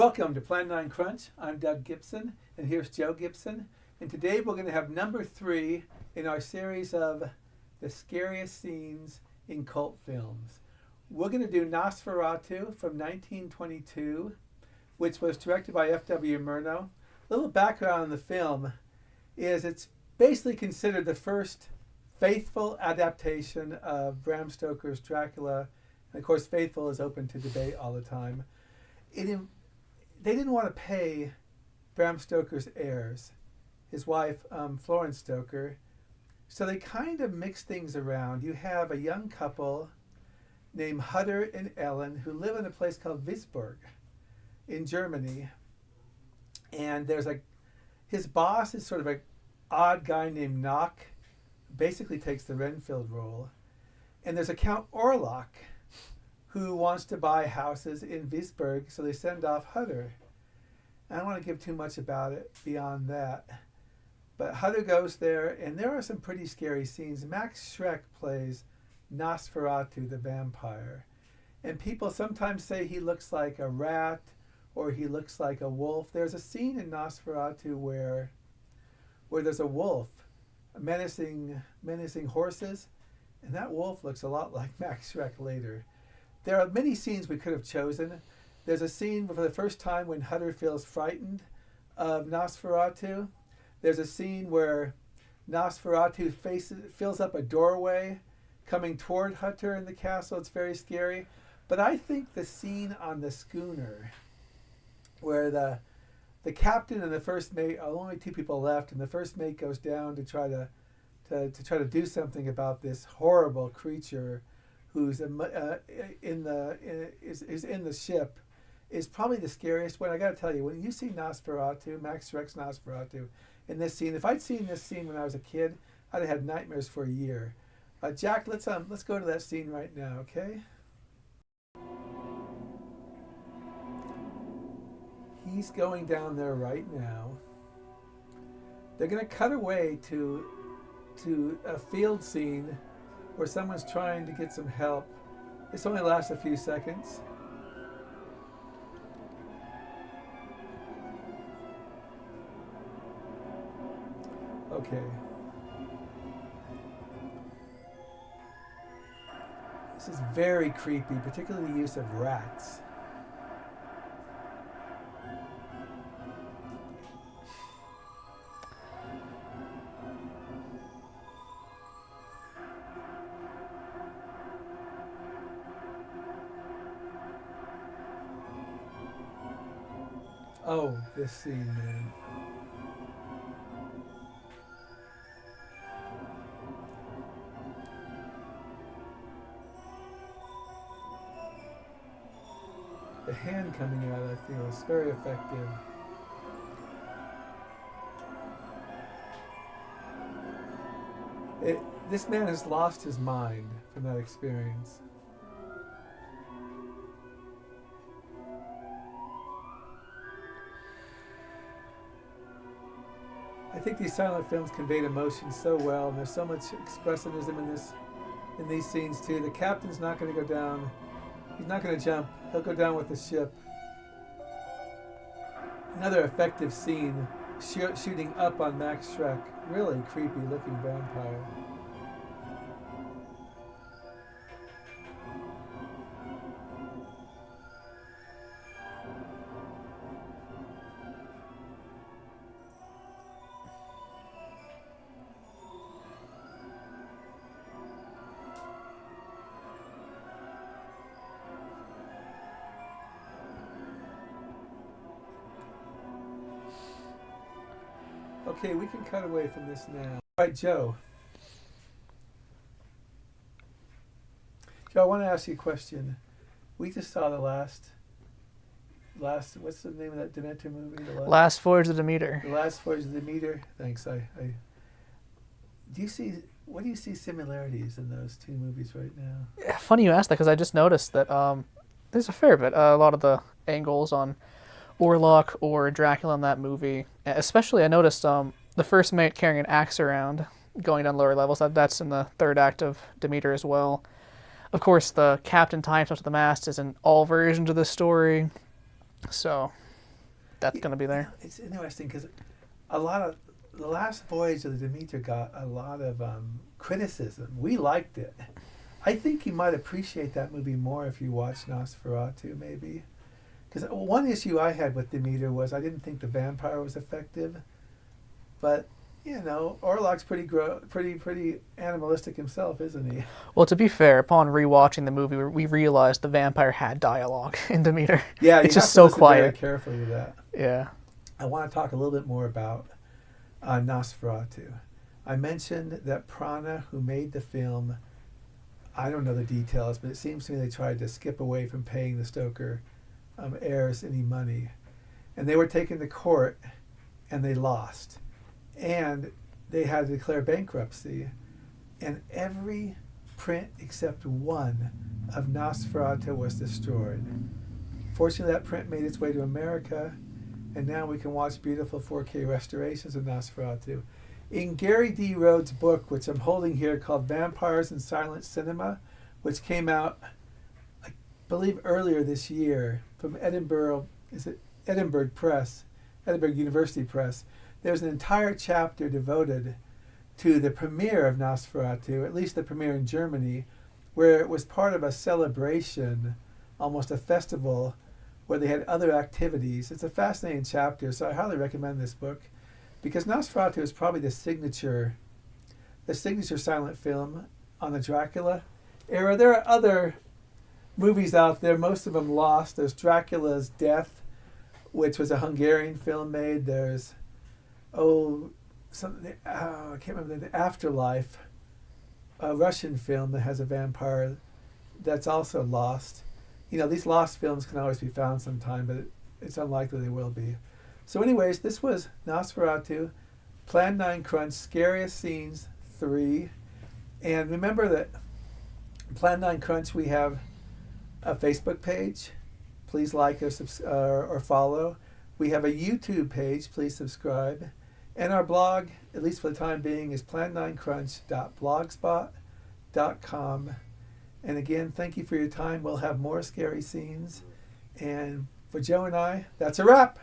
Welcome to Plan9Crunch. I'm Doug Gibson, and here's Joe Gibson. And today we're going to have number 3 in our series of the scariest scenes in cult films. We're going to do Nosferatu from 1922, which was directed by F.W. Murnau. A little background on the film is it's basically considered the first faithful adaptation of Bram Stoker's Dracula. And of course, faithful is open to debate all the time. They didn't want to pay Bram Stoker's heirs, his wife, Florence Stoker, so they kind of mixed things around. You have a young couple named Hutter and Ellen who live in a place called Wisburg in Germany. And his boss is sort of an odd guy named Nock, who basically takes the Renfield role. And there's a Count Orlok who wants to buy houses in Wisburg, so they send off Hutter. I don't want to give too much about it beyond that. But Hutter goes there, and there are some pretty scary scenes. Max Schreck plays Nosferatu the vampire. And people sometimes say he looks like a rat or he looks like a wolf. There's a scene in Nosferatu where there's a wolf menacing horses, and that wolf looks a lot like Max Schreck later. There are many scenes we could have chosen. There's a scene for the first time when Hutter feels frightened of Nosferatu. There's a scene where Nosferatu fills up a doorway coming toward Hutter in the castle. It's very scary. But I think the scene on the schooner where the captain and the first mate are only 2 people left, and the first mate goes down to try to do something about this horrible creature who's in the ship, is probably the scariest one. I got to tell you, when you see Nosferatu, Max Schreck's Nosferatu, in this scene, if I'd seen this scene when I was a kid, I'd have had nightmares for a year. Jack, let's go to that scene right now, okay? He's going down there right now. They're going to cut away to a field scene where someone's trying to get some help. This only lasts a few seconds. Okay. This is very creepy, particularly the use of rats. Oh, this scene, man. The hand coming out, I feel, is very effective. This man has lost his mind from that experience. I think these silent films conveyed emotion so well, and there's so much expressionism in these scenes too. The captain's not going to go down. He's not going to jump. He'll go down with the ship. Another effective scene, shooting up on Max Schreck. Really creepy looking vampire. Okay, we can cut away from this now. All right, Joe. Joe, I want to ask you a question. We just saw the last. What's the name of that Demeter movie? Last Voyage of Demeter. The Last Voyage of Demeter. Thanks. What do you see similarities in those 2 movies right now? Yeah, funny you asked that, because I just noticed that there's a fair bit. A lot of the angles on Orlok or Dracula in that movie. Especially, I noticed the first mate carrying an axe around, going down lower levels. That's in the 3rd act of Demeter as well. Of course, the captain tying himself to the mast is in all versions of the story. So that's going to be there. It's interesting because a lot of the last voyage of the Demeter got a lot of criticism. We liked it. I think you might appreciate that movie more if you watch Nosferatu, maybe. Because one issue I had with Demeter was I didn't think the vampire was effective, but Orlok's pretty animalistic himself, isn't he? Well, to be fair, upon rewatching the movie, we realized the vampire had dialogue in Demeter. Yeah, it's just so quiet. Very carefully to that. Yeah. I want to talk a little bit more about Nosferatu. I mentioned that Prana, who made the film, I don't know the details, but it seems to me they tried to skip away from paying the Stoker heirs any money. And they were taken to court, and they lost. And they had to declare bankruptcy. And every print except one of Nosferatu was destroyed. Fortunately, that print made its way to America, and now we can watch beautiful 4K restorations of Nosferatu. In Gary D. Rhodes' book, which I'm holding here, called Vampires in Silent Cinema, which came out, I believe, earlier this year from Edinburgh University Press, there's an entire chapter devoted to the premiere of Nosferatu, at least the premiere in Germany, where it was part of a celebration, almost a festival, where they had other activities. It's a fascinating chapter, so I highly recommend this book, because Nosferatu is probably the signature silent film on the Dracula era. There are other movies out there, most of them lost. There's Dracula's Death, which was a Hungarian film made. There's I can't remember, the Afterlife, a Russian film that has a vampire that's also lost. These lost films can always be found sometime, but it's unlikely they will be. So anyways, this was Nosferatu, Plan9Crunch Scariest Scenes 3. And remember that Plan9Crunch, we have a Facebook page. Please like or follow. We have a YouTube page. Please subscribe. And our blog, at least for the time being, is plan9crunch.blogspot.com. And again, thank you for your time. We'll have more scary scenes. And for Joe and I, that's a wrap.